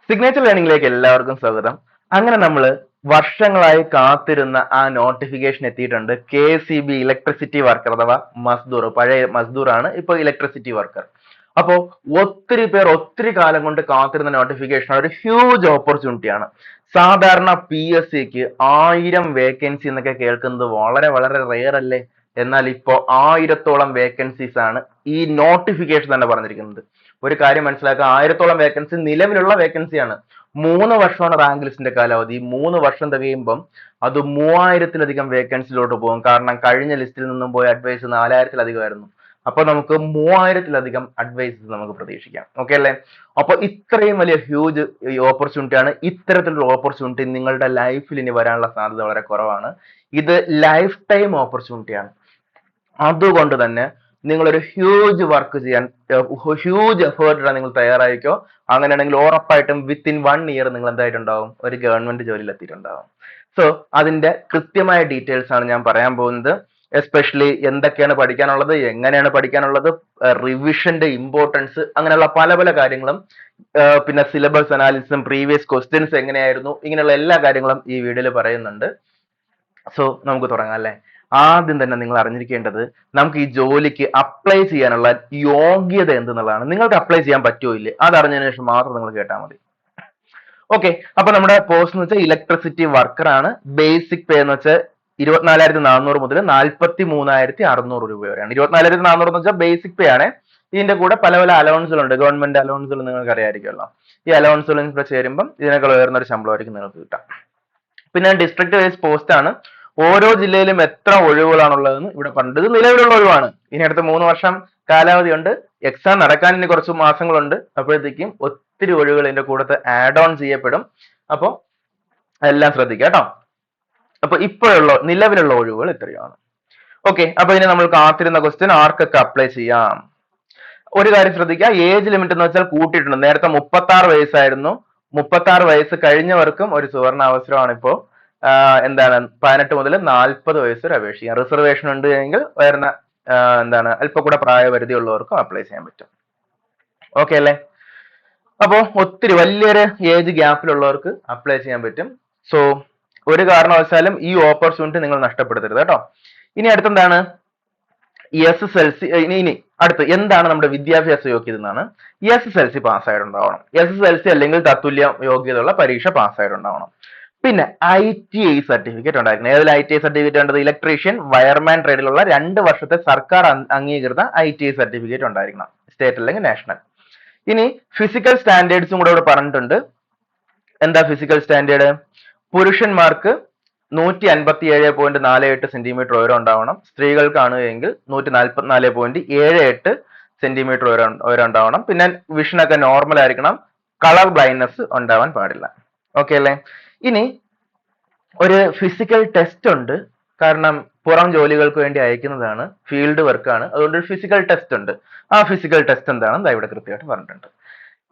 Signature ലേണിംഗിലേക്ക് എല്ലാവർക്കും സ്വാഗതം. അങ്ങനെ നമ്മൾ വർഷങ്ങളായി കാത്തിരുന്ന ആ നോട്ടിഫിക്കേഷൻ എത്തിയിട്ടുണ്ട്. KSEB ഇലക്ട്രിസിറ്റി വർക്കർ അഥവാ മസ്ദൂർ, പഴയ മസ്ദൂർ ആണ് ഇപ്പൊ ഇലക്ട്രിസിറ്റി വർക്കർ. അപ്പോ ഒത്തിരി പേർ ഒത്തിരി കാലം കൊണ്ട് കാത്തിരുന്ന നോട്ടിഫിക്കേഷൻ ഒരു ഹ്യൂജ് ഓപ്പർച്യൂണിറ്റി ആണ്. സാധാരണ PSCക്ക് 1000 വേക്കൻസി എന്നൊക്കെ കേൾക്കുന്നത് വളരെ വളരെ റെയർ അല്ലേ? എന്നാൽ ഇപ്പോ 1000-ഓളം വേക്കൻസീസ് ആണ് ഈ നോട്ടിഫിക്കേഷൻ തന്നെ പറഞ്ഞിരിക്കുന്നത്. ഒരു കാര്യം മനസ്സിലാക്കുക, 1000-ഓളം വേക്കൻസി നിലവിലുള്ള വേക്കൻസിയാണ്. 3 വർഷമാണ് റാങ്ക് ലിസ്റ്റിന്റെ കാലാവധി. 3 വർഷം തികയുമ്പം അത് 3000-ലധികം വേക്കൻസിയിലോട്ട് പോകും. കാരണം കഴിഞ്ഞ ലിസ്റ്റിൽ നിന്നും പോയ അഡ്വൈസ് 4000-ലധികമായിരുന്നു. അപ്പൊ നമുക്ക് 3000-ലധികം അഡ്വൈസസ് നമുക്ക് പ്രതീക്ഷിക്കാം. ഓക്കെ അല്ലേ? അപ്പൊ ഇത്രയും വലിയ ഹ്യൂജ് ഓപ്പർച്യൂണിറ്റി ആണ്. ഇത്തരത്തിലൊരു ഓപ്പർച്യൂണിറ്റി നിങ്ങളുടെ ലൈഫിൽ ഇനി വരാനുള്ള സാധ്യത വളരെ കുറവാണ്. ഇത് ലൈഫ് ടൈം ഓപ്പർച്യൂണിറ്റിയാണ്. അതുകൊണ്ട് തന്നെ നിങ്ങളൊരു ഹ്യൂജ് വർക്ക് ചെയ്യാൻ, ഹ്യൂജ് എഫേർട്ട് നിങ്ങൾ തയ്യാറായിക്കോ. അങ്ങനെയാണെങ്കിൽ ഉറപ്പായിട്ടും വിത്തിൻ 1 ഇയർ നിങ്ങൾ എന്തായിട്ടുണ്ടാവും? ഒരു ഗവൺമെന്റ് ജോലിയിൽ എത്തിയിട്ടുണ്ടാവും. സോ അതിന്റെ കൃത്യമായ ഡീറ്റെയിൽസ് ആണ് ഞാൻ പറയാൻ പോകുന്നത്. എസ്പെഷ്യലി എന്തൊക്കെയാണ് പഠിക്കാനുള്ളത്, എങ്ങനെയാണ് പഠിക്കാനുള്ളത്, റിവിഷന്റെ ഇമ്പോർട്ടൻസ്, അങ്ങനെയുള്ള പല പല കാര്യങ്ങളും, പിന്നെ സിലബസ് അനാലിസിസും പ്രീവിയസ് ക്വസ്റ്റ്യൻസ് എങ്ങനെയായിരുന്നു, ഇങ്ങനെയുള്ള എല്ലാ കാര്യങ്ങളും ഈ വീഡിയോയിൽ പറയുന്നുണ്ട്. സോ നമുക്ക് തുടങ്ങാം അല്ലേ? ആദ്യം തന്നെ നിങ്ങൾ അറിഞ്ഞിരിക്കേണ്ടത്, നമുക്ക് ഈ ജോലിക്ക് അപ്ലൈ ചെയ്യാനുള്ള യോഗ്യത എന്തെന്നുള്ളതാണ്. നിങ്ങൾക്ക് അപ്ലൈ ചെയ്യാൻ പറ്റുമോ ഇല്ലേ, അത് അറിഞ്ഞതിന് ശേഷം മാത്രം നിങ്ങൾ കേട്ടാൽ മതി. ഓക്കെ, അപ്പൊ നമ്മുടെ പോസ്റ്റ് എന്ന് വെച്ചാൽ ഇലക്ട്രിസിറ്റി വർക്കർ ആണ്. ബേസിക് പേ എന്ന് വെച്ചാൽ 24,400 മുതൽ 43,600 രൂപ വരെയാണ്. 24,400 എന്ന് വെച്ചാൽ ബേസിക് പേ ആണ്. ഇതിന്റെ കൂടെ പല പല അലവൻസുകളുണ്ട്. ഗവൺമെന്റ് അലവൻസുകൾ നിങ്ങൾക്ക് അറിയാമായിരിക്കുമല്ലോ. ഈ അലവൻസുകൾ കൂടെ ചേരുമ്പം ഇതിനേക്കാൾ ഉയർന്ന ഒരു ശമ്പളമായിരിക്കും നിങ്ങൾക്ക് കിട്ടാം. പിന്നെ ഡിസ്ട്രിക്ട് വൈസ് പോസ്റ്റ് ആണ്. ഓരോ ജില്ലയിലും എത്ര ഒഴിവുകളാണുള്ളതെന്ന് ഇവിടെ പറഞ്ഞിട്ട്, ഇത് നിലവിലുള്ള ഒഴിവാണ്. ഇനി അടുത്ത 3 വർഷം കാലാവധി ഉണ്ട്. എക്സാം നടക്കാൻ ഇനി കുറച്ച് മാസങ്ങളുണ്ട്. അപ്പോഴത്തേക്കും ഒത്തിരി ഒഴിവുകൾ ഇതിന്റെ കൂടെ ആഡ് ഓൺ ചെയ്യപ്പെടും. അപ്പോൾ എല്ലാം ശ്രദ്ധിക്കുക കേട്ടോ. അപ്പൊ ഇപ്പോഴുള്ള നിലവിലുള്ള ഒഴിവുകൾ ഇത്രയാണ്. ഓക്കെ, അപ്പൊ ഇനി നമ്മൾ കാത്തിരുന്ന ക്വസ്റ്റ്യൻ, ആർക്കൊക്കെ അപ്ലൈ ചെയ്യാം? ഒരു കാര്യം ശ്രദ്ധിക്കുക, ഏജ് ലിമിറ്റ് എന്ന് വെച്ചാൽ കൂട്ടിയിട്ടുണ്ട്. നേരത്തെ 36 വയസ്സായിരുന്നു. 36 വയസ്സ് കഴിഞ്ഞവർക്കും ഒരു സുവർണ അവസരമാണ് ഇപ്പോ. എന്താണ്, 18 മുതൽ 40 വയസ്സ് വരെ അപേക്ഷിക്കാം. റിസർവേഷൻ ഉണ്ട് എങ്കിൽ ഉയർന്ന അല്പം കൂടെ പ്രായപരിധി ഉള്ളവർക്കും അപ്ലൈ ചെയ്യാൻ പറ്റും. ഓക്കെ അല്ലേ? അപ്പോ ഒത്തിരി വലിയൊരു ഏജ് ഗ്യാപ്പിലുള്ളവർക്ക് അപ്ലൈ ചെയ്യാൻ പറ്റും. സോ ഒരു കാരണവശാലും ഈ ഓപ്പർച്യൂണിറ്റി നിങ്ങൾ നഷ്ടപ്പെടുത്തരുത് കേട്ടോ. ഇനി അടുത്തെന്താണ്? SSLC. ഇനി അടുത്ത് എന്താണ് നമ്മുടെ വിദ്യാഭ്യാസ യോഗ്യത എന്നാണ്. SSLC പാസ്സായിട്ടുണ്ടാവണം. SSLC അല്ലെങ്കിൽ തത്തുല്യ യോഗ്യതയുള്ള പരീക്ഷ പാസ്സായിട്ടുണ്ടാവണം. പിന്നെ ITI സർട്ടിഫിക്കറ്റ് ഉണ്ടായിരിക്കണം. ഏതിൽ ITI സർട്ടിഫിക്കറ്റ് വേണ്ടത്? ഇലക്ട്രീഷ്യൻ, വയർമാൻ ട്രേഡിലുള്ള 2 വർഷത്തെ സർക്കാർ അംഗീകൃത ITI സർട്ടിഫിക്കറ്റ് ഉണ്ടായിരിക്കണം, സ്റ്റേറ്റ് അല്ലെങ്കിൽ നാഷണൽ. ഇനി ഫിസിക്കൽ സ്റ്റാൻഡേർഡ്സും കൂടെ ഇവിടെ പറഞ്ഞിട്ടുണ്ട്. എന്താ ഫിസിക്കൽ സ്റ്റാൻഡേർഡ്? പുരുഷന്മാർക്ക് 157.48 സെന്റിമീറ്റർ ഉയരം ഉണ്ടാവണം. സ്ത്രീകൾക്കാണ് എങ്കിൽ 144.78 സെന്റിമീറ്റർ ഉയരം ഉണ്ടാവണം. പിന്നെ വിഷനൊക്കെ നോർമൽ ആയിരിക്കണം. കളർ ബ്ലൈൻഡ്നെസ് ഉണ്ടാവാൻ പാടില്ല. ഓക്കെ അല്ലേ? ഇനി ഒരു ഫിസിക്കൽ ടെസ്റ്റ് ഉണ്ട്. കാരണം പുറം ജോലികൾക്ക് വേണ്ടി അയക്കുന്നതാണ്, ഫീൽഡ് വർക്കാണ്. അതുകൊണ്ട് ഒരു ഫിസിക്കൽ ടെസ്റ്റ് ഉണ്ട്. ആ ഫിസിക്കൽ ടെസ്റ്റ് എന്താണെന്ന് ഇവിടെ കൃത്യമായിട്ട് പറഞ്ഞിട്ടുണ്ട്.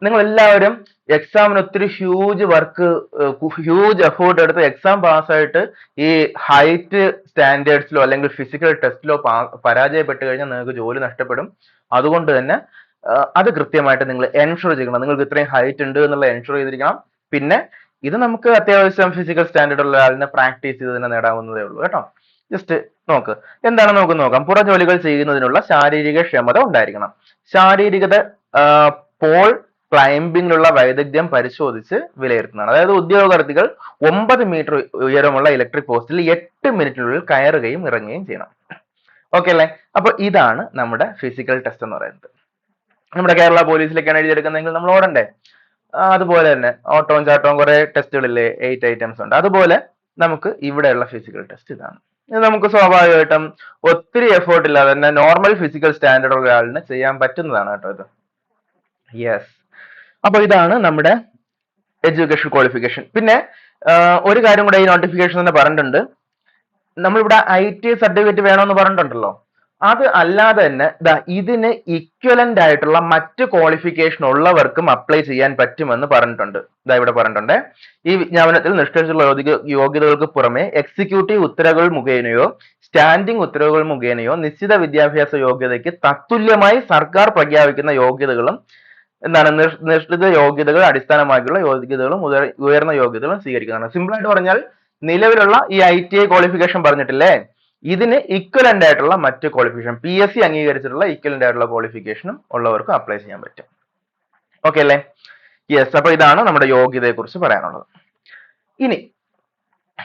നിങ്ങൾ എല്ലാവരും എക്സാമിന് ഒത്തിരി ഹ്യൂജ് വർക്ക്, ഹ്യൂജ് എഫേർട്ട് എടുത്ത് എക്സാം പാസ്സായിട്ട് ഈ ഹൈറ്റ് സ്റ്റാൻഡേർഡ്സിലോ അല്ലെങ്കിൽ ഫിസിക്കൽ ടെസ്റ്റിലോ പരാജയപ്പെട്ട് കഴിഞ്ഞാൽ നിങ്ങൾക്ക് ജോലി നഷ്ടപ്പെടും. അതുകൊണ്ട് തന്നെ അത് കൃത്യമായിട്ട് നിങ്ങൾ എൻഷുർ ചെയ്യണം. നിങ്ങൾക്ക് ഇത്രയും ഹൈറ്റ് ഉണ്ട് എന്നുള്ള എൻഷുർ ചെയ്തിരിക്കണം. പിന്നെ ഇത് നമുക്ക് അത്യാവശ്യം ഫിസിക്കൽ സ്റ്റാൻഡേർഡ് ഉള്ള ആളിനെ പ്രാക്ടീസ് ചെയ്ത് തന്നെ നേടാവുന്നതേ ഉള്ളൂ കേട്ടോ. ജസ്റ്റ് നോക്ക്, എന്താണ് നമുക്ക് നോക്കാം. പുറ ജോലികൾ ചെയ്യുന്നതിനുള്ള ശാരീരിക ക്ഷമത ഉണ്ടായിരിക്കണം. ശാരീരികത പോൾ ക്ലൈംബിങ്ങിലുള്ള വൈദഗ്ധ്യം പരിശോധിച്ച് വിലയിരുത്തുന്നതാണ്. അതായത് ഉദ്യോഗാർത്ഥികൾ 9 മീറ്റർ ഉയരമുള്ള ഇലക്ട്രിക് പോസ്റ്റിൽ 8 മിനിറ്റിനുള്ളിൽ കയറുകയും ഇറങ്ങുകയും ചെയ്യണം. ഓക്കെ അല്ലേ? അപ്പൊ ഇതാണ് നമ്മുടെ ഫിസിക്കൽ ടെസ്റ്റ് എന്ന് പറയുന്നത്. നമ്മുടെ കേരള പോലീസിലേക്കാണ് എഴുതിയെടുക്കുന്നതെങ്കിൽ നമ്മൾ ഓടണ്ടേ? അതുപോലെ തന്നെ ഓട്ടവും ചാട്ടവും കുറെ ടെസ്റ്റുകളില്ലേ, 8 ഐറ്റംസ് ഉണ്ട്. അതുപോലെ നമുക്ക് ഇവിടെയുള്ള ഫിസിക്കൽ ടെസ്റ്റ് ഇതാണ്. ഇത് നമുക്ക് സ്വാഭാവികമായിട്ടും ഒത്തിരി എഫേർട്ട് ഇല്ലാതെ തന്നെ നോർമൽ ഫിസിക്കൽ സ്റ്റാൻഡേർഡ് ഉള്ള ആളിന് ചെയ്യാൻ പറ്റുന്നതാണ് കേട്ടോ ഇത്. യെസ്, അപ്പൊ ഇതാണ് നമ്മുടെ എഡ്യൂക്കേഷൻ ക്വാളിഫിക്കേഷൻ. പിന്നെ ഒരു കാര്യം കൂടെ ഈ നോട്ടിഫിക്കേഷൻ തന്നെ പറഞ്ഞിട്ടുണ്ട്. നമ്മളിവിടെ ITI സർട്ടിഫിക്കറ്റ് വേണമെന്ന് പറഞ്ഞിട്ടുണ്ടല്ലോ. അത് അല്ലാതെ തന്നെ ഇതിന് ഇക്വലന്റ് ആയിട്ടുള്ള മറ്റ് ക്വാളിഫിക്കേഷൻ ഉള്ളവർക്കും അപ്ലൈ ചെയ്യാൻ പറ്റുമെന്ന് പറഞ്ഞിട്ടുണ്ട്. ഇവിടെ പറഞ്ഞിട്ടുണ്ട്, ഈ വിജ്ഞാപനത്തിൽ നിഷ്കർഷിച്ചുള്ള യോഗ്യതകൾക്ക് പുറമെ എക്സിക്യൂട്ടീവ് ഉത്തരവുകൾ മുഖേനയോ സ്റ്റാൻഡിംഗ് ഉത്തരവുകൾ മുഖേനയോ നിശ്ചിത വിദ്യാഭ്യാസ യോഗ്യതയ്ക്ക് തത്തുല്യമായി സർക്കാർ പ്രഖ്യാപിക്കുന്ന യോഗ്യതകളും എന്താണ് നിശ്ചിത യോഗ്യതകൾ അടിസ്ഥാനമാക്കിയുള്ള യോഗ്യതകളും ഉയർന്ന യോഗ്യതകളും സ്വീകരിക്കുന്നതാണ്. സിമ്പിൾ ആയിട്ട് പറഞ്ഞാൽ നിലവിലുള്ള ഈ ITI ക്വാളിഫിക്കേഷൻ പറഞ്ഞിട്ടില്ലേ, ഇതിന് ഇക്വലന്റ് ആയിട്ടുള്ള മറ്റ് ക്വാളിഫിക്കേഷൻ PSC അംഗീകരിച്ചിട്ടുള്ള ഇക്വലന്റ് ആയിട്ടുള്ള ക്വാളിഫിക്കേഷനും ഉള്ളവർക്കും അപ്ലൈ ചെയ്യാൻ പറ്റും. ഓക്കെ അല്ലേ? യെസ്. അപ്പൊ ഇതാണ് നമ്മുടെ യോഗ്യതയെ കുറിച്ച് പറയാനുള്ളത്. ഇനി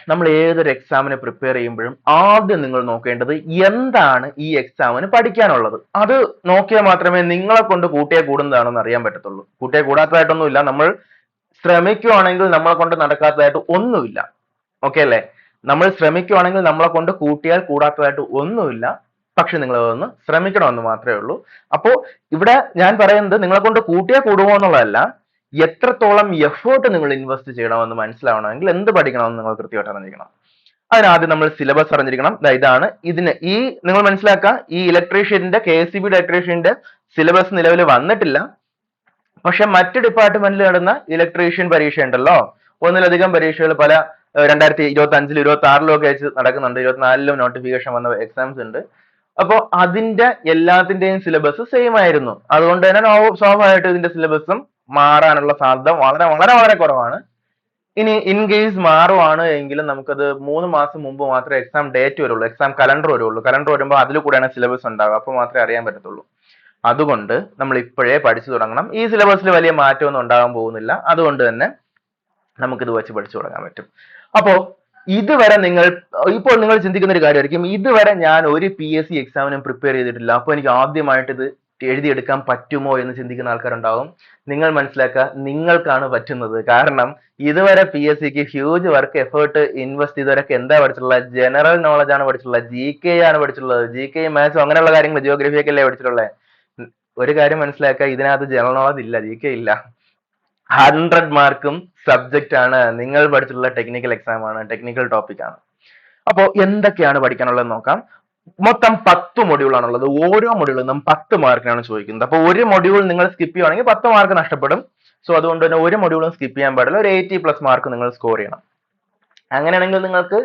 നമ്മൾ ഏതൊരു എക്സാമിന് പ്രിപ്പയർ ചെയ്യുമ്പോഴും ആദ്യം നിങ്ങൾ നോക്കേണ്ടത് എന്താണ് ഈ എക്സാമിന് പഠിക്കാനുള്ളത്. അത് നോക്കിയാൽ മാത്രമേ നിങ്ങളെ കൊണ്ട് കൂട്ടിയാൽ കൂടുന്നതാണെന്ന് അറിയാൻ പറ്റത്തുള്ളൂ. കൂട്ടിയാൽ കൂടാത്തതായിട്ടൊന്നുമില്ല, നമ്മൾ ശ്രമിക്കുവാണെങ്കിൽ നമ്മളെ കൊണ്ട് നടക്കാത്തതായിട്ട് ഒന്നുമില്ല. ഓക്കെ അല്ലേ? നമ്മൾ ശ്രമിക്കുവാണെങ്കിൽ നമ്മളെ കൊണ്ട് കൂട്ടിയാൽ കൂടാത്തതായിട്ട് ഒന്നുമില്ല. പക്ഷെ നിങ്ങൾ അതൊന്ന് ശ്രമിക്കണമെന്ന് മാത്രമേ ഉള്ളൂ. അപ്പോ ഇവിടെ ഞാൻ പറയുന്നത് നിങ്ങളെ കൊണ്ട് കൂട്ടിയാൽ കൂടുമോ എന്നുള്ളതല്ല, എത്രത്തോളം എഫേർട്ട് നിങ്ങൾ ഇൻവെസ്റ്റ് ചെയ്യണമെന്ന് മനസ്സിലാവണമെങ്കിൽ എന്ത് പഠിക്കണമെന്ന് നിങ്ങൾ കൃത്യമായിട്ട് അറിഞ്ഞിരിക്കണം. അതിനാദ്യം നമ്മൾ സിലബസ് അറിഞ്ഞിരിക്കണം. ഇതാണ് ഇതിന് ഈ നിങ്ങൾ മനസ്സിലാക്കുക, ഈ ഇലക്ട്രീഷ്യന്റെ KSEB ഇലക്ട്രീഷ്യന്റെ സിലബസ് നിലവിൽ വന്നിട്ടില്ല. പക്ഷെ മറ്റ് ഡിപ്പാർട്ട്മെന്റിൽ നടന്ന ഇലക്ട്രീഷ്യൻ പരീക്ഷ ഉണ്ടല്ലോ, ഒന്നിലധികം പരീക്ഷകൾ പല 2025, 2026 ഒക്കെ വെച്ച് നടക്കുന്നുണ്ട്. 2024 നോട്ടിഫിക്കേഷൻ വന്ന എക്സാംസ് ഉണ്ട്. അപ്പോൾ അതിന്റെ എല്ലാത്തിന്റെയും സിലബസ് സെയിം ആയിരുന്നു. അതുകൊണ്ട് തന്നെ സ്വാഭാവികമായിട്ടും ഇതിന്റെ സിലബസും മാറാനുള്ള സാധ്യത വളരെ വളരെ വളരെ കുറവാണ്. ഇനി ഇൻ കേസ് മാറുവാണ് എങ്കിലും നമുക്കത് 3 മാസം മുമ്പ് മാത്രമേ എക്സാം ഡേറ്റ് വരുള്ളൂ, എക്സാം കലണ്ടർ വരുള്ളൂ. കലണ്ടർ വരുമ്പോൾ അതിൽ കൂടെയാണ് സിലബസ് ഉണ്ടാവുക, അപ്പോൾ മാത്രമേ അറിയാൻ പറ്റത്തുള്ളൂ. അതുകൊണ്ട് നമ്മൾ ഇപ്പോഴേ പഠിച്ചു തുടങ്ങണം. ഈ സിലബസിൽ വലിയ മാറ്റമൊന്നും ഉണ്ടാകാൻ പോകുന്നില്ല. അതുകൊണ്ട് തന്നെ നമുക്കിത് വെച്ച് പഠിച്ചു തുടങ്ങാൻ പറ്റും. അപ്പോ ഇതുവരെ ഇപ്പോൾ നിങ്ങൾ ചിന്തിക്കുന്ന ഒരു കാര്യമായിരിക്കും, ഇതുവരെ ഞാൻ ഒരു PSC എക്സാമിനും പ്രിപ്പയർ ചെയ്തിട്ടില്ല, അപ്പൊ എനിക്ക് ആദ്യമായിട്ട് ഇത് എഴുതിയെടുക്കാൻ പറ്റുമോ എന്ന് ചിന്തിക്കുന്ന ആൾക്കാരുണ്ടാവും. നിങ്ങൾ മനസ്സിലാക്കുക, നിങ്ങൾക്കാണ് പറ്റുന്നത്. കാരണം ഇതുവരെ PSCക്ക് ഹ്യൂജ് വർക്ക് എഫേർട്ട് ഇൻവെസ്റ്റ് ചെയ്തവരൊക്കെ എന്താ പഠിച്ചിട്ടുള്ളത്? ജനറൽ നോളജ് ആണ് പഠിച്ചിട്ടുള്ളത്, GK ആണ് പഠിച്ചിട്ടുള്ളത്. GK, മാത്സും അങ്ങനെയുള്ള കാര്യങ്ങൾ, ജിയോഗ്രഫി ഒക്കെ അല്ലേ പഠിച്ചിട്ടുള്ളത്. ഒരു കാര്യം മനസ്സിലാക്കുക, ഇതിനകത്ത് ജനറൽ നോളജ് ഇല്ല, GK ഇല്ല. 100 മാർക്കും സബ്ജക്റ്റ് ആണ്. നിങ്ങൾ പഠിച്ചിട്ടുള്ള ടെക്നിക്കൽ എക്സാം ആണ്, ടെക്നിക്കൽ ടോപ്പിക് ആണ്. അപ്പോൾ എന്തൊക്കെയാണ് പഠിക്കാനുള്ളത് നോക്കാം. മൊത്തം 10 മൊഡ്യൂൾ ആണുള്ളത്. ഓരോ മൊഡ്യൂളിൽ നിന്നും 10 മാർക്കിനാണ് ചോദിക്കുന്നത്. അപ്പോൾ ഒരു മൊഡ്യൂൾ നിങ്ങൾ സ്കിപ്പ് ചെയ്യുവാണെങ്കിൽ 10 മാർക്ക് നഷ്ടപ്പെടും. സോ അതുകൊണ്ട് തന്നെ ഒരു മൊഡ്യൂളും സ്കിപ്പ് ചെയ്യാൻ പാടില്ല. ഒരു 80+ മാർക്ക് നിങ്ങൾ സ്കോർ ചെയ്യണം. അങ്ങനെയാണെങ്കിൽ നിങ്ങൾക്ക്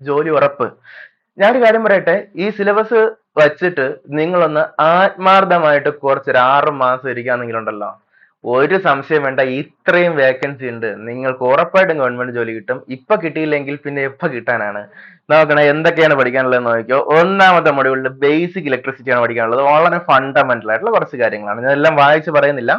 ജോലി ഉറപ്പ്. ഞാനൊരു കാര്യം പറയട്ടെ, ഈ സിലബസ് വച്ചിട്ട് നിങ്ങളൊന്ന് ആത്മാർത്ഥമായിട്ട് കുറച്ചൊരു 6 മാസം ഇരിക്കാന്നെങ്കിലുണ്ടല്ലോ, ഒരു സംശയം വേണ്ട, ഇത്രയും വേക്കൻസി ഉണ്ട്, നിങ്ങൾക്ക് ഉറപ്പായിട്ടും ഗവൺമെന്റ് ജോലി കിട്ടും. ഇപ്പൊ കിട്ടിയില്ലെങ്കിൽ പിന്നെ എപ്പോ കിട്ടാനാണ്? നോക്കണേ എന്തൊക്കെയാണ് പഠിക്കാനുള്ളത് നോക്കിയോ. ഒന്നാമത്തെ മൊഡ്യൂളിൽ ബേസിക് ഇലക്ട്രിസിറ്റി ആണ് പഠിക്കാനുള്ളത്. വളരെ ഫണ്ടമെന്റൽ ആയിട്ടുള്ള കുറച്ച് കാര്യങ്ങളാണ്, ഞാനെല്ലാം വായിച്ച് പറയുന്നില്ല.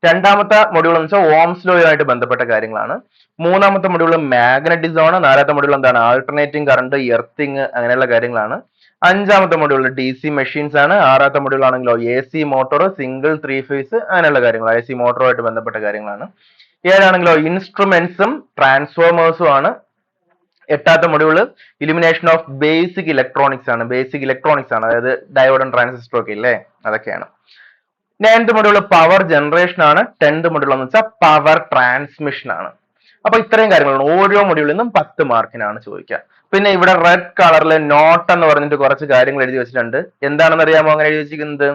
രണ്ടാമത്തെ മൊഡ്യൂൾ എന്ന് വെച്ചാൽ ഓംസ് ലോയുമായിട്ട് ബന്ധപ്പെട്ട കാര്യങ്ങളാണ്. മൂന്നാമത്തെ മൊഡ്യൂൾ മാഗ്നറ്റിസം ആണ്. നാലാമത്തെ മൊഡ്യൂൾ എന്താണ്? ആൾട്ടർനേറ്റിംഗ് കറണ്ട്, എർത്തിങ്, അങ്ങനെയുള്ള കാര്യങ്ങളാണ്. അഞ്ചാമത്തെ മൊഡ്യൂൾ DC മെഷീൻസ് ആണ്. ആറാമത്തെ മൊഡ്യൂൾ ആണെങ്കിലോ AC മോട്ടോർ, സിംഗിൾ 3 ഫേസ്, അങ്ങനെയുള്ള കാര്യങ്ങൾ, AC മോട്ടോറുമായിട്ട് ബന്ധപ്പെട്ട കാര്യങ്ങളാണ്. ഏഴാണെങ്കിലോ ഇൻസ്ട്രുമെന്റ്സും ട്രാൻസ്ഫോമേഴ്സും ആണ്. എട്ടാമത്തെ module elimination of basic electronics ആണ്. ബേസിക് ഇലക്ട്രോണിക്സ് ആണ്, അതായത് ഡയോഡും ട്രാൻസിസ്റ്ററും ഒക്കെ ഇല്ലേ, അതൊക്കെയാണ്. 9th മൊഡ്യൂൾ പവർ ജനറേഷൻ ആണ്. 10th മൊഡ്യൂൾ എന്ന് വെച്ചാൽ പവർ ട്രാൻസ്മിഷൻ ആണ്. അപ്പൊ ഇത്രയും കാര്യങ്ങളാണ്. ഓരോ മൊഡ്യൂളിൽ നിന്നും 10 മാർക്കിനാണ് ചോദിക്കുക. പിന്നെ ഇവിടെ റെഡ് കളറിൽ നോട്ട് എന്ന് പറഞ്ഞിട്ട് കുറച്ച് കാര്യങ്ങൾ എഴുതി വെച്ചിട്ടുണ്ട്. എന്താണെന്ന് അറിയാമോ അങ്ങനെ എഴുതി വെച്ചിരിക്കുന്നത്?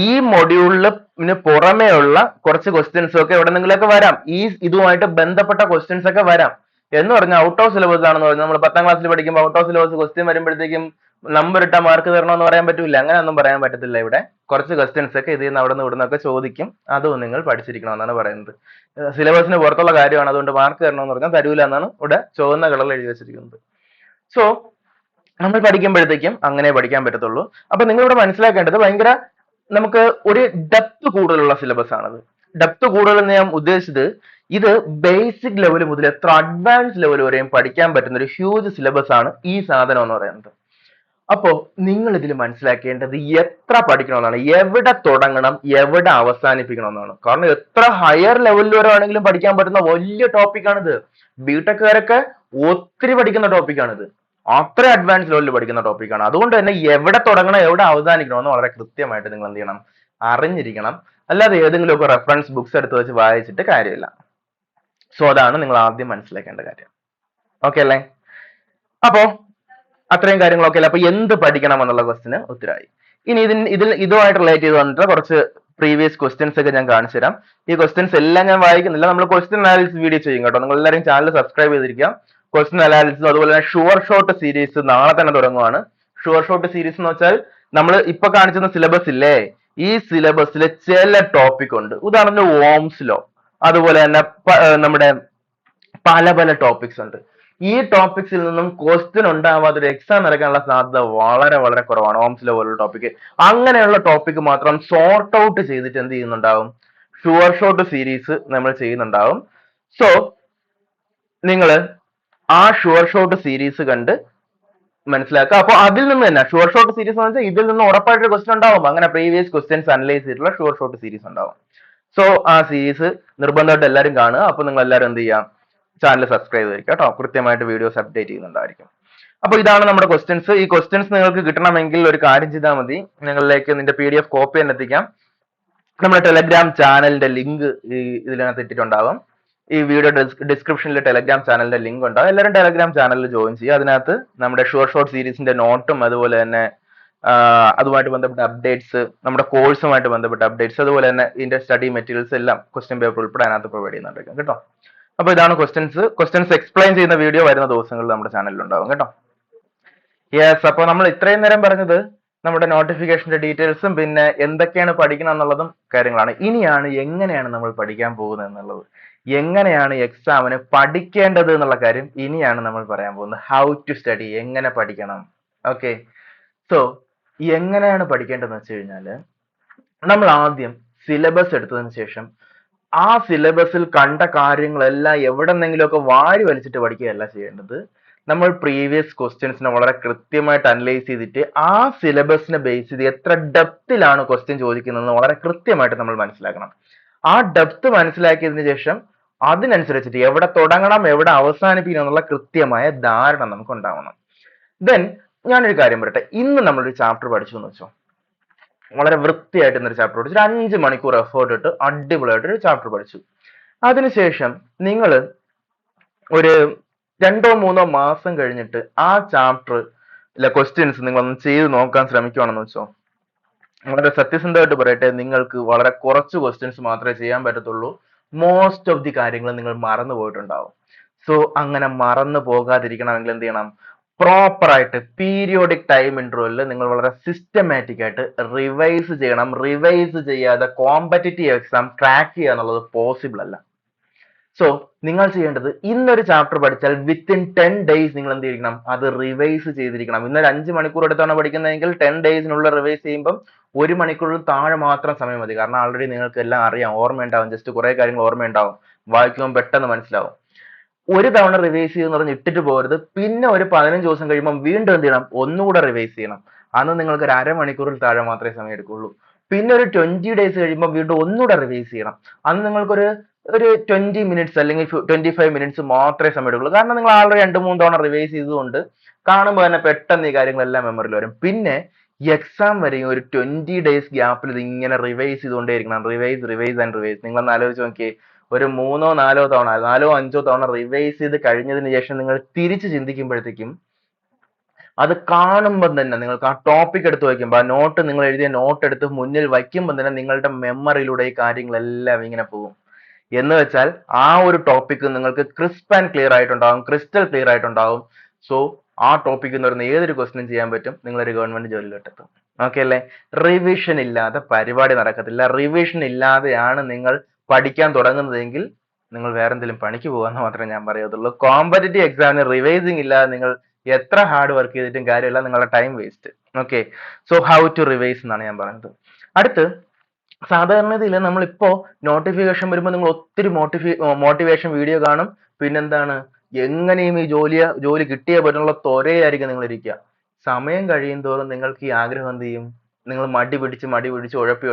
ഈ മൊഡ്യൂളിന് പുറമേ ഉള്ള കുറച്ച് ക്വസ്റ്റ്യൻസ് ഒക്കെ ഇവിടെ നിങ്ങളൊക്കെ വരാം. ഇതുമായിട്ട് ബന്ധപ്പെട്ട ക്വസ്റ്റ്യൻസ് ഒക്കെ വരാം. എന്ന് പറഞ്ഞാൽ ഔട്ട് ഓഫ് സിലബസ് ആണെന്ന് പറഞ്ഞാൽ നമ്മൾ 10ാം ക്ലാസ്സിൽ പഠിക്കുമ്പോൾ ഔട്ട് ഓഫ് സിലബസ് ക്വസ്റ്റ്യൻ വരുമ്പോഴത്തേക്കും നമ്പർ ഇട്ട മാർക്ക് തരണമെന്ന് പറയാൻ പറ്റില്ല. അങ്ങനെയൊന്നും പറയാൻ പറ്റത്തില്ല. ഇവിടെ കുറച്ച് ക്വസ്റ്റ്യൻസ് ഒക്കെ ഇതിൽ നിന്ന് അവിടെ നിന്ന് ഇവിടുന്നൊക്കെ ചോദിക്കും. അതും നിങ്ങൾ പഠിച്ചിരിക്കണമെന്നാണ് പറയുന്നത്. സിലബസിന് പുറത്തുള്ള കാര്യമാണ്, അതുകൊണ്ട് മാർക്ക് തരണമെന്ന് പറഞ്ഞാൽ തരൂല എന്നാണ് ഇവിടെ ചുവന്ന കളറിൽ എഴുതി വെച്ചിരിക്കുന്നത്. സോ നമ്മൾ പഠിക്കുമ്പോഴത്തേക്കും അങ്ങനെ പഠിക്കാൻ പറ്റത്തുള്ളൂ. അപ്പൊ നിങ്ങൾ ഇവിടെ മനസ്സിലാക്കേണ്ടത് ഭയങ്കര നമുക്ക് ഒരു ഡെപ്ത് കൂടുതലുള്ള സിലബസ് ആണത്. ഡെപ്ത് കൂടുതൽ എന്ന് ഞാൻ ഉദ്ദേശിച്ചത്, ഇത് ബേസിക് ലെവൽ മുതൽ എത്ര അഡ്വാൻസ് ലെവൽ വരെയും പഠിക്കാൻ പറ്റുന്ന ഒരു ഹ്യൂജ് സിലബസ് ആണ് ഈ സാധനം എന്ന് പറയുന്നത്. അപ്പോ നിങ്ങൾ ഇതിൽ മനസ്സിലാക്കേണ്ടത് എത്ര പഠിക്കണമെന്നാണ്, എവിടെ തുടങ്ങണം, എവിടെ അവസാനിപ്പിക്കണം എന്നാണ്. കാരണം എത്ര ഹയർ ലെവലിൽ വരെ ആണെങ്കിലും പഠിക്കാൻ പറ്റുന്ന വലിയ ടോപ്പിക്കാണിത്. ബിടെക്കുകാരൊക്കെ ഒത്തിരി പഠിക്കുന്ന ടോപ്പിക്കാണിത്. അത്ര അഡ്വാൻസ് ലെവലിൽ പഠിക്കുന്ന ടോപ്പിക്കാണ്. അതുകൊണ്ട് തന്നെ എവിടെ തുടങ്ങണം, എവിടെ അവസാനിക്കണം എന്ന് വളരെ കൃത്യമായിട്ട് നിങ്ങൾ എന്ത് ചെയ്യണം? അറിഞ്ഞിരിക്കണം. അല്ലാതെ ഏതെങ്കിലുമൊക്കെ റെഫറൻസ് ബുക്സ് എടുത്ത് വെച്ച് വായിച്ചിട്ട് കാര്യമില്ല. സോ അതാണ് നിങ്ങൾ ആദ്യം മനസ്സിലാക്കേണ്ട കാര്യം. ഓക്കെ അല്ലേ? അപ്പോ അത്രയും കാര്യങ്ങളൊക്കെ അല്ലേ. അപ്പൊ എന്ത് പഠിക്കണം എന്നുള്ള ക്വസ്റ്റിന് ഉത്തരമായി. ഇനി ഇതുമായിട്ട് റിലേറ്റ് ചെയ്ത് വന്നിട്ട് കുറച്ച് പ്രീവിയസ് ക്വസ്റ്റ്യൻസ് ഒക്കെ ഞാൻ കാണിച്ചു തരാം. ഈ ക്വസ്റ്റ്യൻസ് എല്ലാം ഞാൻ വായിക്കുന്നില്ല. നമ്മൾ ക്വസ്റ്റ്യൻ അനാലിസിസ് വീഡിയോ ചെയ്യും കേട്ടോ. നിങ്ങൾ എല്ലാവരും ചാനൽ സബ്സ്ക്രൈബ് ചെയ്തിരിക്കുക. ക്വസ്റ്റ്യൻ അനാലിസിസ് അതുപോലെ തന്നെ ഷുവർ ഷോട്ട് സീരീസ് നാളെ തന്നെ തുടങ്ങുവാണ്. ഷുവർ ഷോട്ട് സീരീസ് എന്ന് വെച്ചാൽ നമ്മൾ ഇപ്പൊ കാണിച്ചിരുന്ന സിലബസ് ഇല്ലേ, ഈ സിലബസിലെ ചില ടോപ്പിക് ഉണ്ട്. ഉദാഹരണത്തിന് ഓംസ് ലോ, അതുപോലെ തന്നെ നമ്മുടെ പല പല ടോപ്പിക്സ് ഉണ്ട്. ഈ ടോപ്പിക്സിൽ നിന്നും ക്വസ്റ്റ്യൻ ഉണ്ടാവാതെ ഒരു എക്സാം നടക്കാനുള്ള സാധ്യത വളരെ വളരെ കുറവാണ്. ഓംസ് ലോ പോലുള്ള ടോപ്പിക്, അങ്ങനെയുള്ള ടോപ്പിക് മാത്രം സോർട്ട് ഔട്ട് ചെയ്തിട്ട് എന്ത് ചെയ്യുന്നുണ്ടാവും, ഷുവർ ഷോട്ട് സീരീസ് നമ്മൾ ചെയ്യുന്നുണ്ടാവും. സോ നിങ്ങൾ ആ ഷുവർ ഷോട്ട് സീരീസ് കണ്ട് മനസ്സിലാക്കുക. അപ്പൊ അതിൽ നിന്ന് തന്നെ ഷുവർ ഷോട്ട് സീരീസ് എന്ന് വെച്ചാൽ ഇതിൽ നിന്ന് ഉറപ്പായിട്ട് ക്വസ്റ്റ്യൻ ഉണ്ടാവും. അങ്ങനെ പ്രീവിയസ് ക്വസ്റ്റ്യൻസ് അനലൈസ് ചെയ്തിട്ടുള്ള ഷുവർ ഷോട്ട് സീരീസ് ഉണ്ടാവും. സോ ആ സീരീസ് നിർബന്ധമായിട്ട് എല്ലാവരും കാണുക. അപ്പൊ നിങ്ങൾ എല്ലാവരും എന്ത് ചെയ്യാം, ചാനൽ സബ്സ്ക്രൈബ് ചെയ്യുക കേട്ടോ. കൃത്യമായിട്ട് വീഡിയോസ് അപ്ഡേറ്റ് ചെയ്യുന്നുണ്ടായിരിക്കും. അപ്പൊ ഇതാണ് നമ്മുടെ ക്വസ്റ്റ്യൻസ്. ഈ ക്വസ്റ്റ്യൻസ് നിങ്ങൾക്ക് കിട്ടണമെങ്കിൽ ഒരു കാര്യം ചെയ്താൽ മതി, നിങ്ങളിലേക്ക് നിന്റെ PDF കോപ്പി തന്നെ എത്തിക്കാം. നമ്മുടെ ടെലഗ്രാം ചാനലിന്റെ ലിങ്ക് ഇതിനകത്ത് ഇട്ടിട്ടുണ്ടാവും. ഈ വീഡിയോ ഡിസ്ക്രിപ്ഷനിൽ ടെലഗ്രാം ചാനലിന്റെ ലിങ്ക് ഉണ്ടാവും. എല്ലാവരും ടെലഗ്രാം ചാനലിൽ ജോയിൻ ചെയ്യുക. അതിനകത്ത് നമ്മുടെ ഷുവർ ഷോട്ട് സീരീസിന്റെ നോട്ടും അതുപോലെ തന്നെ അതുമായിട്ട് ബന്ധപ്പെട്ട അപ്ഡേറ്റ്സ്, നമ്മുടെ കോഴ്സുമായിട്ട് ബന്ധപ്പെട്ട അപ്ഡേറ്റ്സ്, അതുപോലെ തന്നെ ഇതിന്റെ സ്റ്റഡി മെറ്റീരിയൽസ് എല്ലാം ക്വസ്റ്റ്യൻ പേപ്പർ ഉൾപ്പെടെ അതിനകത്ത് പ്രൊവൈഡ് ചെയ്യുന്നുണ്ടായിരിക്കും കേട്ടോ. അപ്പൊ ഇതാണ് ക്വസ്റ്റ്യൻസ് എക്സ്പ്ലെയിൻ ചെയ്യുന്ന വീഡിയോ വരുന്ന ദിവസങ്ങളിൽ നമ്മുടെ ചാനലിൽ ഉണ്ടാവും കേട്ടോ. യെസ്, അപ്പൊ നമ്മൾ ഇത്രയും നേരം പറഞ്ഞത് നമ്മുടെ നോട്ടിഫിക്കേഷന്റെ ഡീറ്റെയിൽസും പിന്നെ എന്തൊക്കെയാണ് പഠിക്കണം എന്നുള്ളതും കാര്യങ്ങളാണ്. ഇനിയാണ് എങ്ങനെയാണ് നമ്മൾ പഠിക്കാൻ പോകുന്നത് എന്നുള്ളത്, എങ്ങനെയാണ് എക്സാമിന് പഠിക്കേണ്ടത് എന്നുള്ള കാര്യം ഇനിയാണ് നമ്മൾ പറയാൻ പോകുന്നത്. ഹൗ ടു സ്റ്റഡി, എങ്ങനെ പഠിക്കണം. ഓക്കെ, സോ എങ്ങനെയാണ് പഠിക്കേണ്ടതെന്ന് വെച്ച് കഴിഞ്ഞാൽ നമ്മൾ ആദ്യം സിലബസ് എടുത്തതിന് ശേഷം ആ സിലബസിൽ കണ്ട കാര്യങ്ങളെല്ലാം എവിടെന്നെങ്കിലുമൊക്കെ വാരി വലിച്ചിട്ട് പഠിക്കുകയല്ല ചെയ്യേണ്ടത്. നമ്മൾ പ്രീവിയസ് ക്വസ്റ്റ്യൻസിനെ വളരെ കൃത്യമായിട്ട് അനലൈസ് ചെയ്തിട്ട് ആ സിലബസിനെ ബേസ് ചെയ്ത് എത്ര ഡെപ്തിലാണ് ക്വസ്റ്റ്യൻ ചോദിക്കുന്നതെന്ന് വളരെ കൃത്യമായിട്ട് നമ്മൾ മനസ്സിലാക്കണം. ആ ഡെപ്ത് മനസ്സിലാക്കിയതിനു ശേഷം അതിനനുസരിച്ചിട്ട് എവിടെ തുടങ്ങണം എവിടെ അവസാനിപ്പിക്കണം എന്നുള്ള കൃത്യമായ ധാരണ നമുക്ക് ഉണ്ടാവണം. ദെൻ ഞാനൊരു കാര്യം പറയട്ടെ, ഇന്ന് നമ്മളൊരു ചാപ്റ്റർ പഠിച്ചു എന്ന് വെച്ചോ, വളരെ വൃത്തിയായിട്ട് ഇന്നൊരു ചാപ്റ്റർ പഠിച്ചു, 5 മണിക്കൂർ എഫേർട്ട് ഇട്ട് അടിപൊളിയായിട്ട് ഒരു ചാപ്റ്റർ പഠിച്ചു. അതിനുശേഷം നിങ്ങൾ ഒരു 2-3 മാസം കഴിഞ്ഞിട്ട് ആ ചാപ്റ്റർ ക്വസ്റ്റ്യൻസ് നിങ്ങൾ ഒന്ന് ചെയ്ത് നോക്കാൻ ശ്രമിക്കുകയാണെന്ന് വെച്ചോ, വളരെ സത്യസന്ധമായിട്ട് പറയട്ടെ, നിങ്ങൾക്ക് വളരെ കുറച്ച് ക്വസ്റ്റ്യൻസ് മാത്രമേ ചെയ്യാൻ പറ്റത്തുള്ളൂ. മോസ്റ്റ് ഓഫ് ദി കാര്യങ്ങൾ നിങ്ങൾ മറന്നു പോയിട്ടുണ്ടാവും. സോ അങ്ങനെ മറന്നു പോകാതിരിക്കണമെങ്കിൽ എന്ത് ചെയ്യണം, പ്രോപ്പർ ആയിട്ട് പീരിയോഡിക് ടൈം ഇന്റർവെല്ലിൽ നിങ്ങൾ വളരെ സിസ്റ്റമാറ്റിക് ആയിട്ട് റിവൈസ് ചെയ്യണം. റിവൈസ് ചെയ്യാതെ കോമ്പറ്റിറ്റീവ് എക്സാം ക്രാക്ക് ചെയ്യുക എന്നുള്ളത് പോസിബിൾ അല്ല. സോ നിങ്ങൾ ചെയ്യേണ്ടത്, ഇന്നൊരു ചാപ്റ്റർ പഠിച്ചാൽ വിത്തിൻ 10 days നിങ്ങൾ എന്ത് ചെയ്യണം, അത് റിവൈസ് ചെയ്തിരിക്കണം. ഇന്നൊരു 5 മണിക്കൂർ എടുത്താണ് പഠിക്കുന്നതെങ്കിൽ 10 daysനുള്ള റിവൈസ് ചെയ്യുമ്പം 1 മണിക്കൂറിൽ താഴെ മാത്രം സമയം മതി. കാരണം ആൾറെഡി നിങ്ങൾക്ക് എല്ലാം അറിയാം, ഓർമ്മയുണ്ടാവും, ജസ്റ്റ് കുറെ കാര്യങ്ങൾ ഓർമ്മയുണ്ടാവും, വായിക്കുമ്പോൾ പെട്ടെന്ന് മനസ്സിലാവും. ഒരു തവണ റിവൈസ് ചെയ്യുന്ന പറഞ്ഞ് ഇട്ടിട്ട് പോകരുത്. പിന്നെ ഒരു 15 ദിവസം കഴിയുമ്പോൾ വീണ്ടും എന്ത് ചെയ്യണം, ഒന്നുകൂടെ റിവൈസ് ചെയ്യണം. അന്ന് നിങ്ങൾക്ക് ഒരു അരമണിക്കൂറിൽ താഴെ മാത്രമേ സമയം എടുക്കുള്ളൂ. പിന്നെ ഒരു 20 days കഴിയുമ്പോൾ വീണ്ടും ഒന്നുകൂടെ റിവൈസ് ചെയ്യണം. അന്ന് നിങ്ങൾക്കൊരു 20 minutes അല്ലെങ്കിൽ 25 minutes മാത്രമേ സമയം എടുക്കുള്ളൂ. കാരണം നിങ്ങൾ ആൾറെഡി 2-3 തവണ റിവൈസ് ചെയ്തുകൊണ്ട് കാണുമ്പോൾ തന്നെ പെട്ടെന്ന് ഈ കാര്യങ്ങളെല്ലാം മെമ്മറിയിൽ വരും. പിന്നെ എക്സാം വരെയും ഒരു 20 days ഗ്യാപ്പിൽ ഇത് ഇങ്ങനെ റിവൈസ് ചെയ്തുകൊണ്ടേയിരിക്കണം. Revise and revise. നിങ്ങളൊന്ന് ആലോചിച്ച് നോക്കിയേ, ഒരു 3-4 തവണ 4-5 തവണ റിവൈസ് ചെയ്ത് കഴിഞ്ഞതിന് ശേഷം നിങ്ങൾ തിരിച്ച് ചിന്തിക്കുമ്പോഴത്തേക്കും അത് കാണുമ്പോൾ തന്നെ നിങ്ങൾക്ക് ആ ടോപ്പിക് എടുത്ത് വയ്ക്കുമ്പോൾ, ആ നോട്ട്, നിങ്ങൾ എഴുതിയ നോട്ട് എടുത്ത് മുന്നിൽ വയ്ക്കുമ്പോൾ തന്നെ നിങ്ങളുടെ മെമ്മറിയിലൂടെ ഈ കാര്യങ്ങളെല്ലാം ഇങ്ങനെ പോകും. എന്ന് വെച്ചാൽ ആ ഒരു ടോപ്പിക് നിങ്ങൾക്ക് ക്രിസ്പ് ആൻഡ് ക്ലിയർ ആയിട്ടുണ്ടാവും, ക്രിസ്റ്റൽ ക്ലിയർ ആയിട്ടുണ്ടാവും. സോ ആ ടോപ്പിക് എന്ന് പറയുന്ന ഏതൊരു ക്വസ്റ്റ്യനും ചെയ്യാൻ പറ്റും, നിങ്ങളൊരു ഗവൺമെന്റ് ജോലിയിലോട്ടെത്തും. ഓക്കെ അല്ലേ? റിവിഷൻ ഇല്ലാതെ പരിപാടി നടക്കത്തില്ല. റിവിഷൻ ഇല്ലാതെയാണ് നിങ്ങൾ പഠിക്കാൻ തുടങ്ങുന്നതെങ്കിൽ നിങ്ങൾ വേറെ എന്തെങ്കിലും പണിക്ക് പോകാന്ന് മാത്രമേ ഞാൻ പറയത്തുള്ളൂ. കോമ്പറ്റിറ്റീവ് എക്സാമിന് റിവൈസിങ് ഇല്ലാതെ നിങ്ങൾ എത്ര ഹാർഡ് വർക്ക് ചെയ്തിട്ടും കാര്യമില്ല, നിങ്ങളുടെ time waste. Okay, so how to revise എന്നാണ് ഞാൻ പറയുന്നത്. അടുത്ത്, സാധാരണഗതിയിൽ നമ്മളിപ്പോ നോട്ടിഫിക്കേഷൻ വരുമ്പോൾ നിങ്ങൾ ഒത്തിരി മോട്ടിവേഷൻ വീഡിയോ കാണും. പിന്നെന്താണ്, എങ്ങനെയും ഈ ജോലി കിട്ടിയേ പറ്റുള്ള ത്വരയായിരിക്കും നിങ്ങൾ ഇരിക്കുക. സമയം കഴിയും തോറും നിങ്ങൾക്ക് ഈ ആഗ്രഹം എന്ത് ചെയ്യും, നിങ്ങൾ മടി പിടിച്ച് ഉഴപ്പി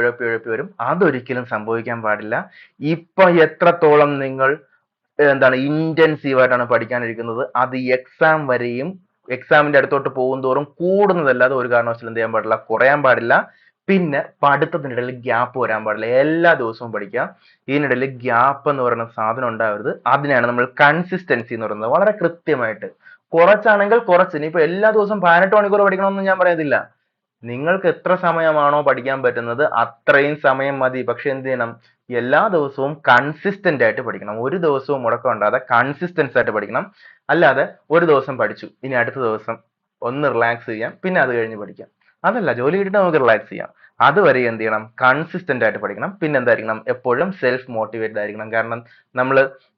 വരും. അതൊരിക്കലും സംഭവിക്കാൻ പാടില്ല. ഇപ്പൊ എത്രത്തോളം നിങ്ങൾ ഇന്റൻസീവ് ആയിട്ടാണ് പഠിക്കാനിരിക്കുന്നത്, അത് എക്സാം വരെയും എക്സാമിന്റെ അടുത്തോട്ട് പോകും തോറും കൂടുന്നതല്ലാതെ ഒരു കാരണവശാലും എന്ത് ചെയ്യാൻ പാടില്ല, കുറയാൻ പാടില്ല. പിന്നെ പഠിത്തത്തിനിടയിൽ ഗ്യാപ്പ് വരാൻ പാടില്ല. എല്ലാ ദിവസവും പഠിക്കാം. ഇതിനിടയിൽ ഗ്യാപ്പ് എന്ന് പറയുന്ന സാധനം ഉണ്ടാവരുത്. അതിനാണ് നമ്മൾ കൺസിസ്റ്റൻസി എന്ന് പറയുന്നത്. വളരെ കൃത്യമായിട്ട്, കുറച്ചാണെങ്കിൽ കുറച്ച്, ഇനിയിപ്പോ എല്ലാ ദിവസവും 18 മണിക്കൂർ പഠിക്കണമെന്ന് ഞാൻ പറയുന്നില്ല. നിങ്ങൾക്ക് എത്ര സമയമാണോ പഠിക്കാൻ പറ്റുന്നത് അത്രയും സമയം മതി. പക്ഷെ എന്ത് ചെയ്യണം, എല്ലാ ദിവസവും കൺസിസ്റ്റന്റ് ആയിട്ട് പഠിക്കണം. ഒരു ദിവസവും മുടക്കം ഉണ്ടാകാതെ കൺസിസ്റ്റൻസ് ആയിട്ട് പഠിക്കണം. അല്ലാതെ ഒരു ദിവസം പഠിച്ചു, ഇനി അടുത്ത ദിവസം ഒന്ന് റിലാക്സ് ചെയ്യാം, പിന്നെ അത് കഴിഞ്ഞ് പഠിക്കാം. അതല്ല, ജോലി കിട്ടിയിട്ട് നമുക്ക് റിലാക്സ് ചെയ്യാം. അതുവരെ എന്ത് ചെയ്യണം, കൺസിസ്റ്റന്റ് ആയിട്ട് പഠിക്കണം. പിന്നെ എന്തായിരിക്കണം, എപ്പോഴും സെൽഫ് മോട്ടിവേറ്റഡ് ആയിരിക്കണം. കാരണം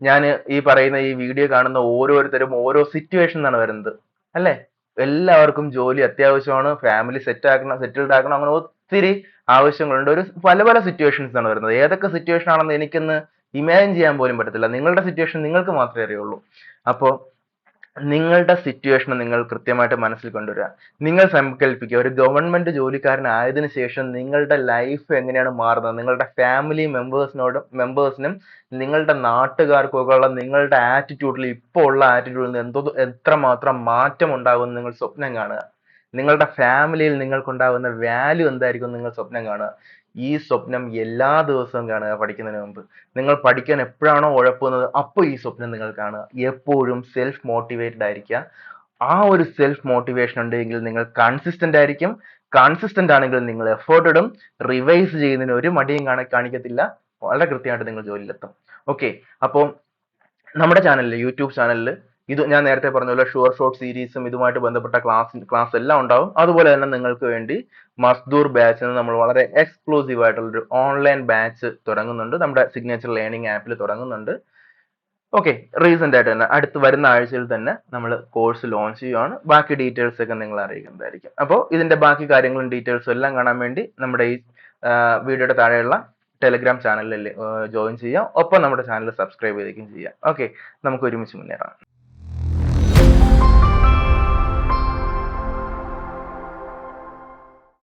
ഞാൻ ഈ പറയുന്ന ഈ വീഡിയോ കാണുന്ന ഓരോരുത്തരും ഓരോ സിറ്റുവേഷൻ ആണ് വരുന്നത് അല്ലെ. എല്ലാവർക്കും ജോലി അത്യാവശ്യമാണ്, ഫാമിലി സെറ്റിൽഡ് ആക്കണം, അങ്ങനെ ഒത്തിരി ആവശ്യങ്ങളുണ്ട്. പല പല സിറ്റുവേഷൻസ് ആണ് വരുന്നത്. ഏതൊക്കെ സിറ്റുവേഷൻ ആണെന്ന് എനിക്കൊന്ന് ഇമാജിൻ ചെയ്യാൻ പോലും പറ്റത്തില്ല. നിങ്ങളുടെ സിറ്റുവേഷൻ നിങ്ങൾക്ക് മാത്രമേ അറിയുള്ളൂ. അപ്പോൾ നിങ്ങളുടെ സിറ്റുവേഷൻ നിങ്ങൾ കൃത്യമായിട്ട് മനസ്സിൽ കൊണ്ടുവരിക. നിങ്ങൾ സങ്കല്പിക്കുക, ഒരു ഗവൺമെന്റ് ജോലിക്കാരനായതിനു ശേഷം നിങ്ങളുടെ ലൈഫ് എങ്ങനെയാണ് മാറുന്നത്, നിങ്ങളുടെ ഫാമിലി മെമ്പേഴ്സിനും നിങ്ങളുടെ നാട്ടുകാർക്കൊക്കെ ഉള്ള നിങ്ങളുടെ ആറ്റിറ്റ്യൂഡിൽ, ഇപ്പോൾ ഉള്ള ആറ്റിറ്റ്യൂഡിൽ നിന്ന് എത്രമാത്രം മാറ്റം ഉണ്ടാകുമെന്ന് നിങ്ങൾ സ്വപ്നം കാണുക. നിങ്ങളുടെ ഫാമിലിയിൽ നിങ്ങൾക്കുണ്ടാകുന്ന വാല്യൂ എന്തായിരിക്കും നിങ്ങൾ സ്വപ്നം കാണുക. ഈ സ്വപ്നം എല്ലാ ദിവസവും കാണുക. പഠിക്കുന്നതിന് മുമ്പ് നിങ്ങൾ പഠിക്കാൻ എപ്പോഴാണോ ഉഴപ്പുന്നത് അപ്പോൾ ഈ സ്വപ്നം നിങ്ങൾ കാണുക. എപ്പോഴും സെൽഫ് മോട്ടിവേറ്റഡ് ആയിരിക്കുക. ആ ഒരു സെൽഫ് മോട്ടിവേഷൻ ഉണ്ടെങ്കിൽ നിങ്ങൾ കൺസിസ്റ്റന്റ് ആയിരിക്കും. കൺസിസ്റ്റന്റ് ആണെങ്കിൽ നിങ്ങൾ എഫേർട്ട് ഇടും, റിവൈസ് ചെയ്യുന്നതിന് ഒരു മടിയും കാണിക്കത്തില്ല. വളരെ കൃത്യമായിട്ട് നിങ്ങൾ ജോലിയിലെത്തും. ഓക്കെ, അപ്പോൾ നമ്മുടെ ചാനലിൽ, യൂട്യൂബ് ചാനലിൽ ഇത് ഞാൻ നേരത്തെ പറഞ്ഞ പോലെ ഷുവർ ഷോർട്ട് സീരീസും ഇതുമായിട്ട് ബന്ധപ്പെട്ട ക്ലാസ് എല്ലാം ഉണ്ടാവും. അതുപോലെ തന്നെ നിങ്ങൾക്ക് വേണ്ടി മസ്ദൂർ ബാച്ച് നമ്മൾ വളരെ എക്സ്ക്ലൂസീവ് ആയിട്ടുള്ള ഒരു ഓൺലൈൻ ബാച്ച് തുടങ്ങുന്നുണ്ട്. നമ്മുടെ സിഗ്നേച്ചർ ലേണിംഗ് ആപ്പിൽ തുടങ്ങുന്നുണ്ട്. ഓക്കെ, റീസെന്റ് ആയിട്ട് തന്നെ വരുന്ന ആഴ്ചയിൽ തന്നെ നമ്മൾ കോഴ്സ് ലോഞ്ച് ചെയ്യുവാണ്. ബാക്കി ഡീറ്റെയിൽസ് ഒക്കെ നിങ്ങൾ അറിയിക്കുന്നതായിരിക്കും. അപ്പോൾ ഇതിന്റെ ബാക്കി കാര്യങ്ങളും ഡീറ്റെയിൽസും എല്ലാം കാണാൻ വേണ്ടി നമ്മുടെ ഈ വീഡിയോയുടെ താഴെയുള്ള ടെലിഗ്രാം ചാനലിൽ ജോയിൻ ചെയ്യാം. ഒപ്പം നമ്മുടെ ചാനൽ സബ്സ്ക്രൈബ് ചെയ്യുകയും ചെയ്യാം. ഓക്കെ, നമുക്ക് ഒരുമിച്ച് മുന്നേറാം.